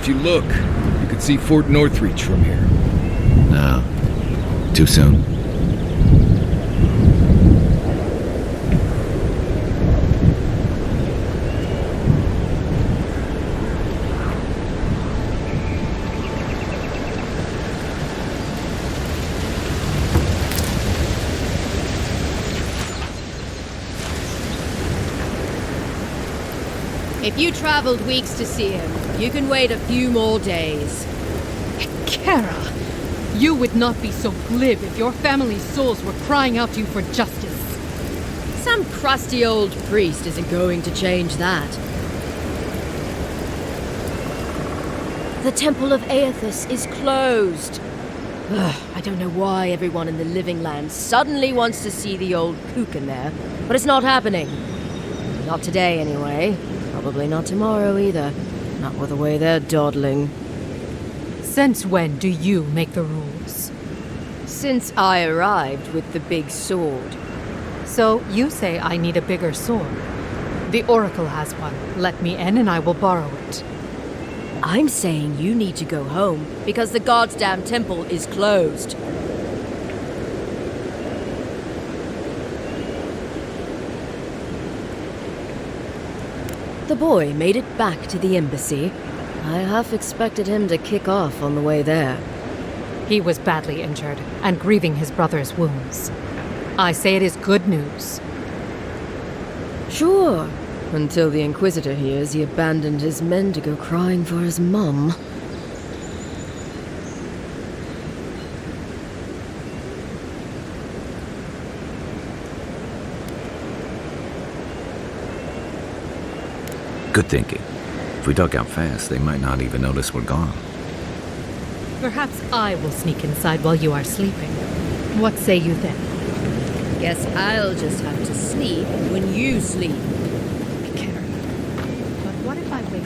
If you look, you can see Fort Northreach from here. No. Too soon. If you traveled weeks to see him, you can wait a few more days. Kara, you would not be so glib if your family's souls were crying out to you for justice. Some crusty old priest isn't going to change that. The Temple of Aethys is closed. Ugh, I don't know why everyone in the Living Land suddenly wants to see the old kook in there, but it's not happening. Not today, anyway. Probably not tomorrow either. Not with the way they're dawdling. Since when do you make the rules? Since I arrived with the big sword. So you say I need a bigger sword. The Oracle has one. Let me in and I will borrow it. I'm saying you need to go home because the goddamn temple is closed. The boy made it back to the embassy. I half expected him to kick off on the way there. He was badly injured and grieving his brother's wounds. I say it is good news. Sure, until the Inquisitor hears he abandoned his men to go crying for his mum. Good thinking. If we duck out fast, they might not even notice we're gone. Perhaps I will sneak inside while you are sleeping. What say you then? Guess I'll just have to sleep when you sleep. Be careful. But what if I wake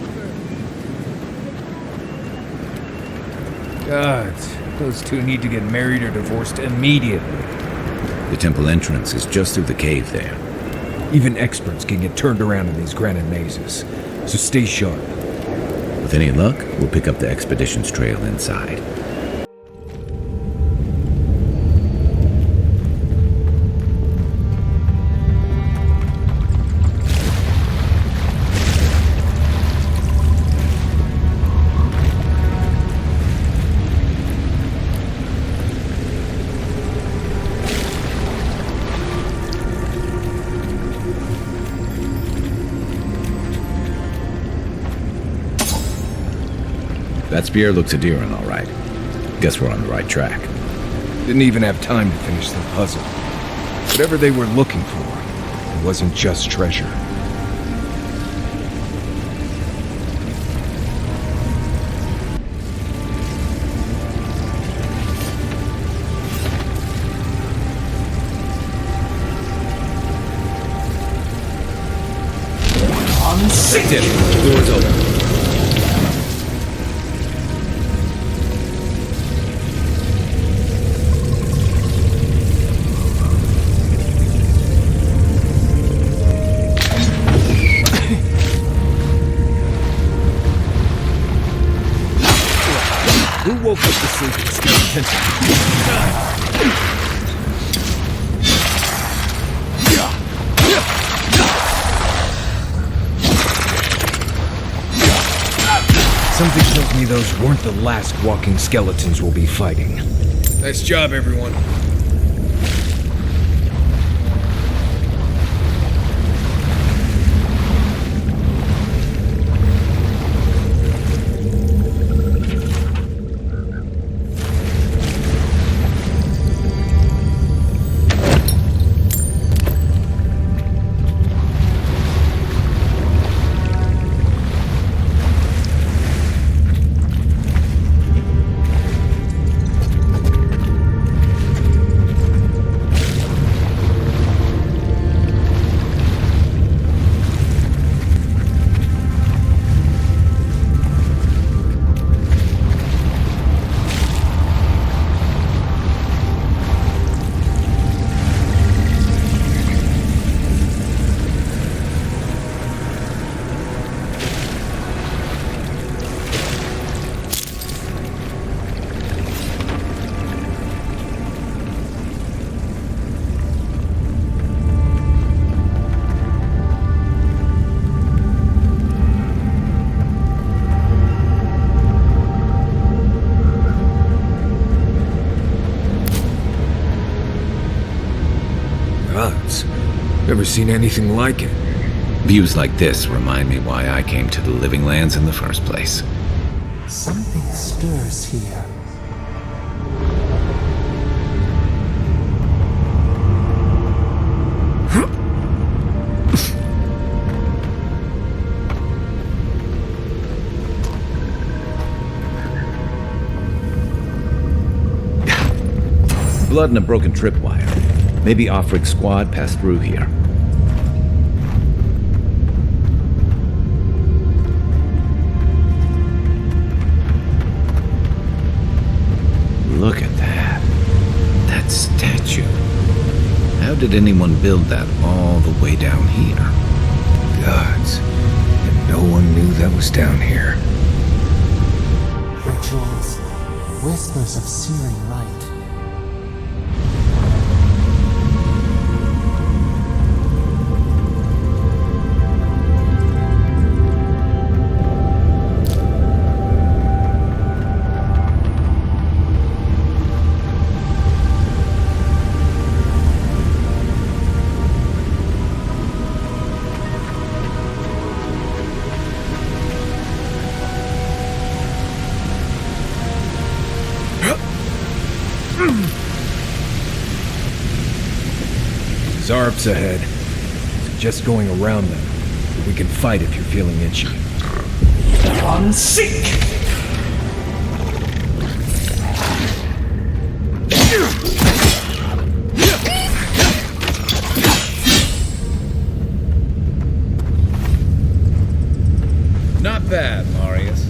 early? Gods, those two need to get married or divorced immediately. The temple entrance is just through the cave there. Even experts can get turned around in these granite mazes, so stay sharp. With any luck, we'll pick up the expedition's trail inside. That spear looks Adheran, all right. Guess we're on the right track. Didn't even have time to finish the puzzle. Whatever they were looking for, it wasn't just treasure. Sit in. Door's open. Who woke up the sleeping skeleton? Something tells me those weren't the last walking skeletons we'll be fighting. Nice job, everyone. Never seen anything like it. Views like this remind me why I came to the Living Lands in the first place. Something stirs here. Blood and a broken tripwire. Maybe Offrig's squad passed through here. Look at that. That statue. How did anyone build that all the way down here? Gods. And no one knew that was down here. Rituals, whispers of searing light. Zarps ahead. Just going around them. But we can fight if you're feeling itchy. On seek! Not bad, Marius.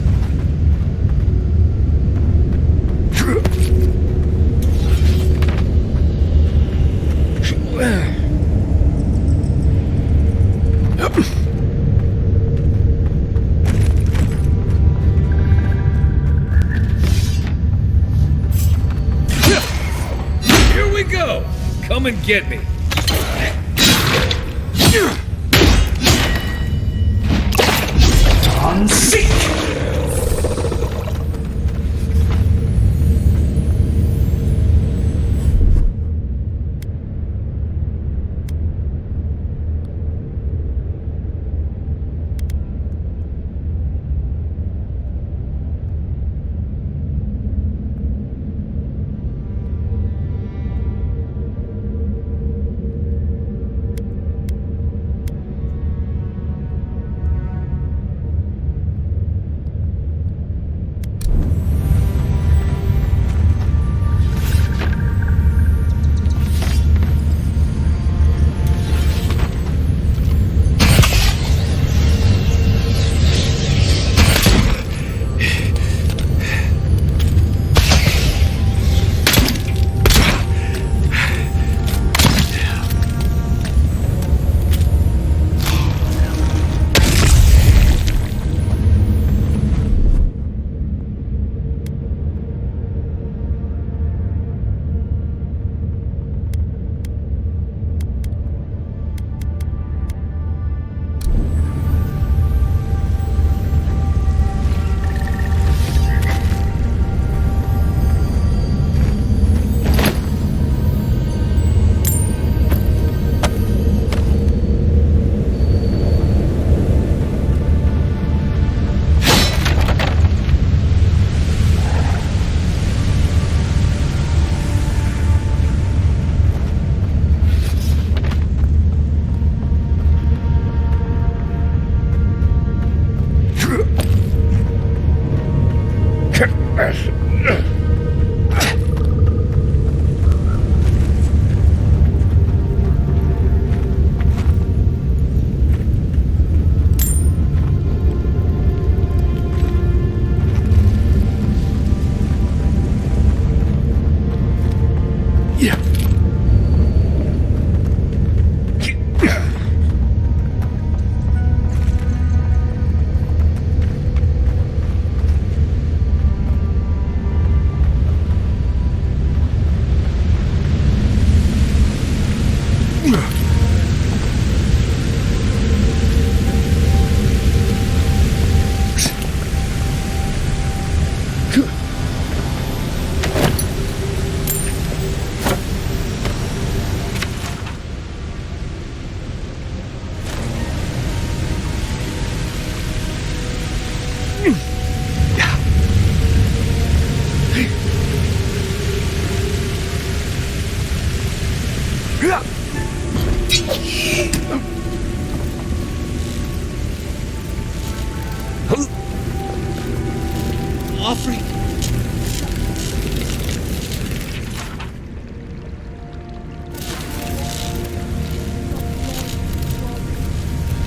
Here we go! Come and get me! On seek! offering.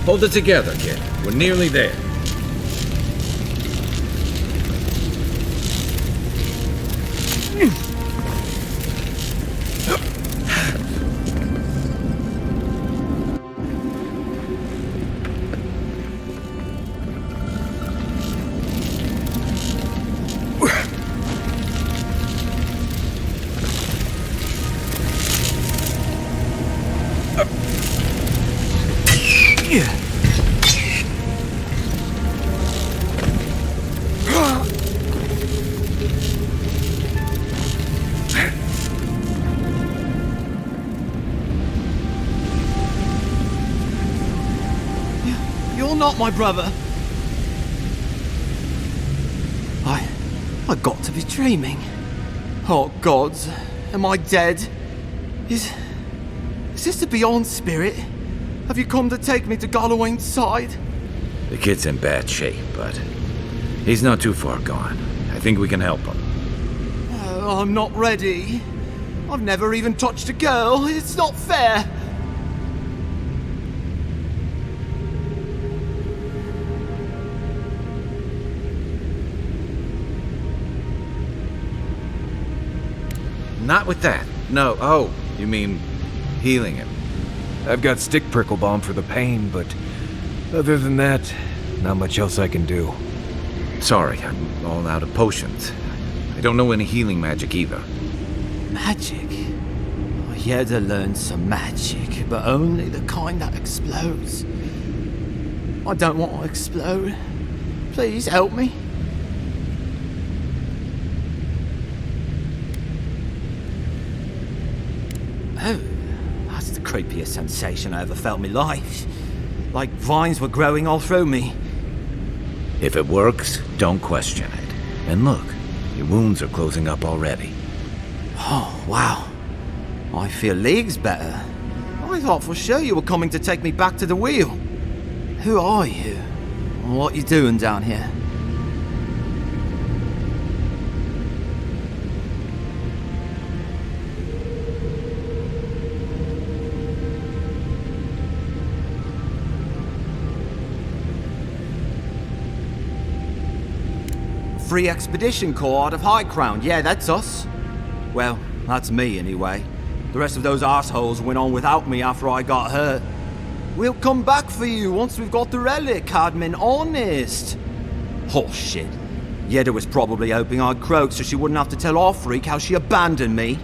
Hold it together, kid. We're nearly there. You're not my brother. I got to be dreaming. Oh gods, am I dead? Is this the Beyond Spirit? Have you come to take me to Galloway's side? The kid's in bad shape, but he's not too far gone. I think we can help him. I'm not ready. I've never even touched a girl. It's not fair. Not with that. No. Oh, you mean healing him? I've got stick prickle balm for the pain, but other than that, not much else I can do. Sorry, I'm all out of potions. I don't know any healing magic either. Magic? I had to learn some magic, but only the kind that explodes. I don't want to explode. Please help me. Oh, that's the creepiest sensation I ever felt in my life. Like vines were growing all through me. If it works, don't question it. And look, your wounds are closing up already. Oh, wow. I feel leagues better. I thought for sure you were coming to take me back to the wheel. Who are you? What you doing down here? Free Expedition Corps out of High Crown. Yeah, that's us. Well, that's me anyway. The rest of those assholes went on without me after I got hurt. We'll come back for you once we've got the relic, admin, honest. Oh shit. Yeda was probably hoping I'd croak so she wouldn't have to tell our freak how she abandoned me.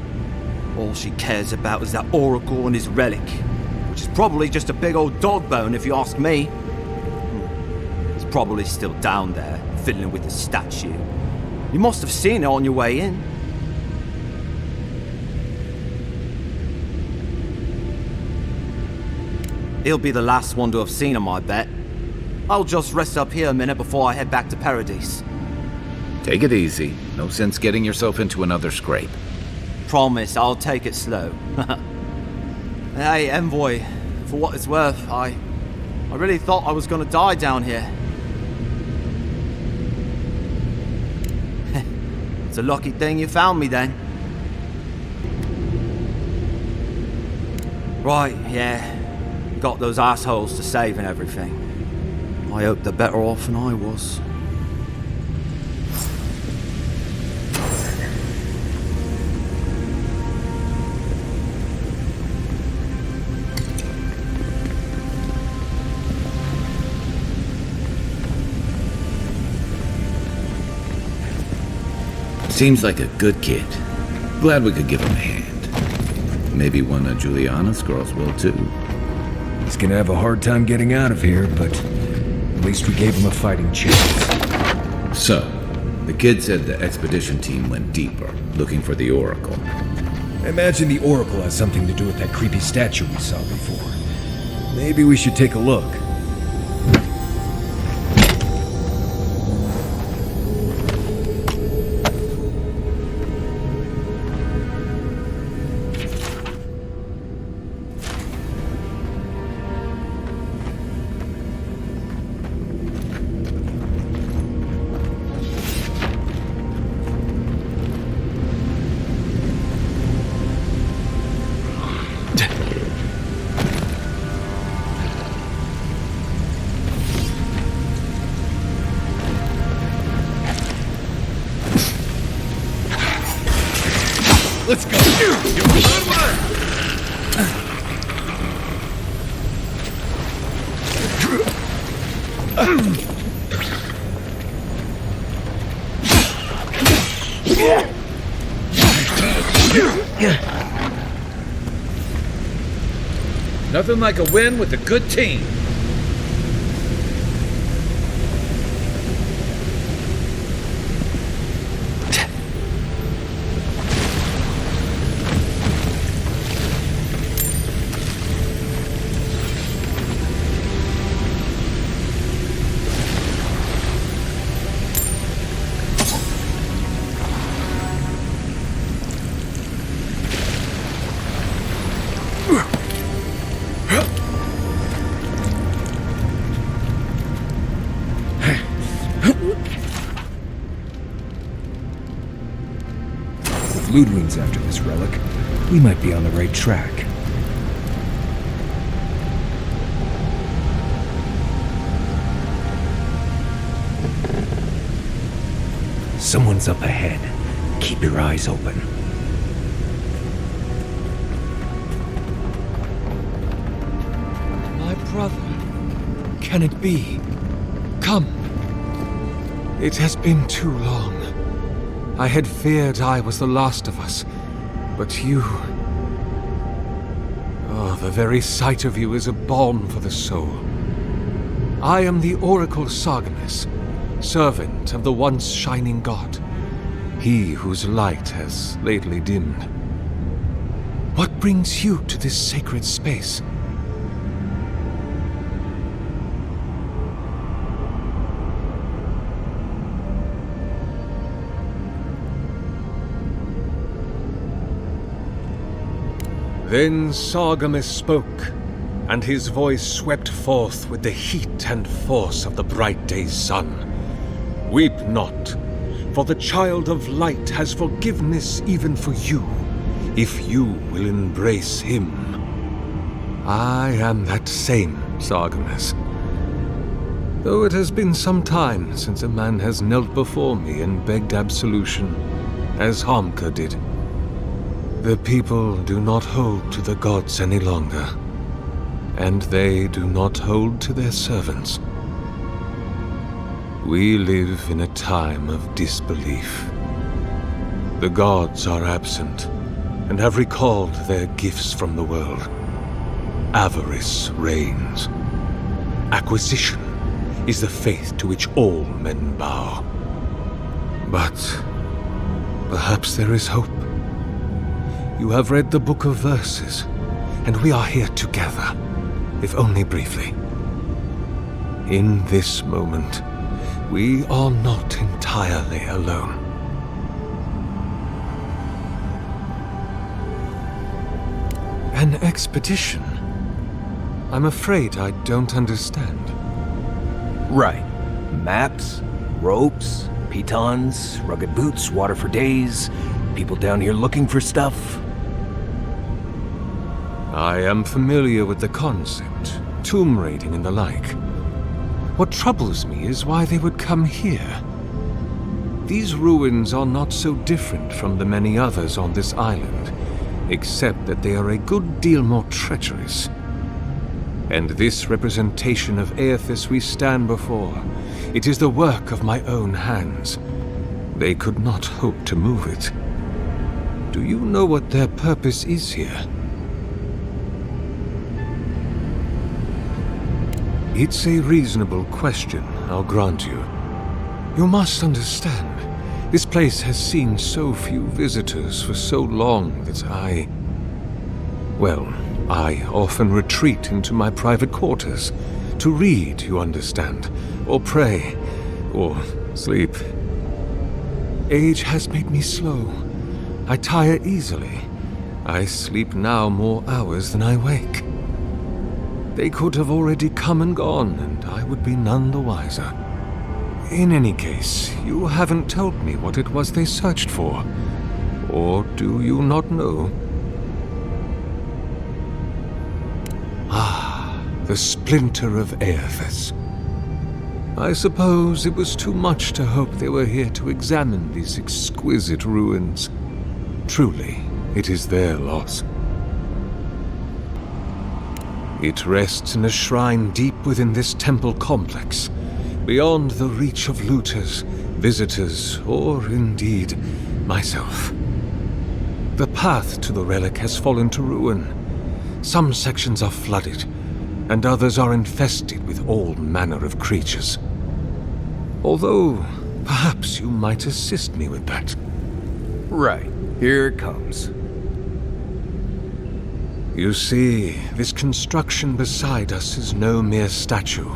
All she cares about is that Oracle and his relic, which is probably just a big old dog bone if you ask me. It's probably still down there, fiddling with the statue. You must have seen it on your way in. He'll be the last one to have seen him, I bet. I'll just rest up here a minute before I head back to Paradise. Take it easy. No sense getting yourself into another scrape. Promise, I'll take it slow. Hey, Envoy, for what it's worth, I really thought I was gonna die down here. It's a lucky thing you found me then. Right, yeah. Got those assholes to save and everything. I hope they're better off than I was. Seems like a good kid. Glad we could give him a hand. Maybe one of Juliana's girls will too. He's gonna have a hard time getting out of here, but at least we gave him a fighting chance. So, the kid said the expedition team went deeper, looking for the Oracle. I imagine the Oracle has something to do with that creepy statue we saw before. Maybe we should take a look. Nothing like a win with a good team. Ludwig's after this relic. We might be on the right track. Someone's up ahead. Keep your eyes open. My brother. Can it be? Come. It has been too long. I had feared I was the last of us, but you... Oh, the very sight of you is a balm for the soul. I am the Oracle Sargemus, servant of the once shining god, he whose light has lately dimmed. What brings you to this sacred space? Then Sargemus spoke, and his voice swept forth with the heat and force of the bright day's sun. Weep not, for the child of light has forgiveness even for you, if you will embrace him. I am that same Sargemus. Though it has been some time since a man has knelt before me and begged absolution, as Hamka did. The people do not hold to the gods any longer, and they do not hold to their servants. We live in a time of disbelief. The gods are absent, and have recalled their gifts from the world. Avarice reigns. Acquisition is the faith to which all men bow. But perhaps there is hope. You have read the Book of Verses, and we are here together, if only briefly. In this moment, we are not entirely alone. An expedition? I'm afraid I don't understand. Right. Maps, ropes, pitons, rugged boots, water for days, people down here looking for stuff. I am familiar with the concept, tomb raiding and the like. What troubles me is why they would come here. These ruins are not so different from the many others on this island, except that they are a good deal more treacherous. And this representation of Aethys we stand before, it is the work of my own hands. They could not hope to move it. Do you know what their purpose is here? It's a reasonable question, I'll grant you. You must understand, this place has seen so few visitors for so long that I often retreat into my private quarters. To read, you understand, or pray, or sleep. Age has made me slow. I tire easily. I sleep now more hours than I wake. They could have already come and gone, and I would be none the wiser. In any case, you haven't told me what it was they searched for. Or do you not know? Ah, the splinter of Aethys. I suppose it was too much to hope they were here to examine these exquisite ruins. Truly, it is their loss. It rests in a shrine deep within this temple complex, beyond the reach of looters, visitors, or indeed myself. The path to the relic has fallen to ruin. Some sections are flooded, and others are infested with all manner of creatures. Although, perhaps you might assist me with that. Right, here it comes. You see, this construction beside us is no mere statue,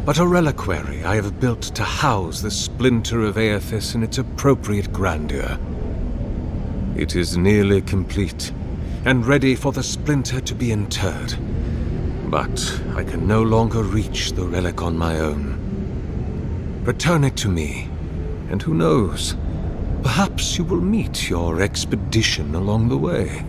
but a reliquary I have built to house the splinter of Aethys in its appropriate grandeur. It is nearly complete, and ready for the splinter to be interred. But I can no longer reach the relic on my own. Return it to me, and who knows, perhaps you will meet your expedition along the way.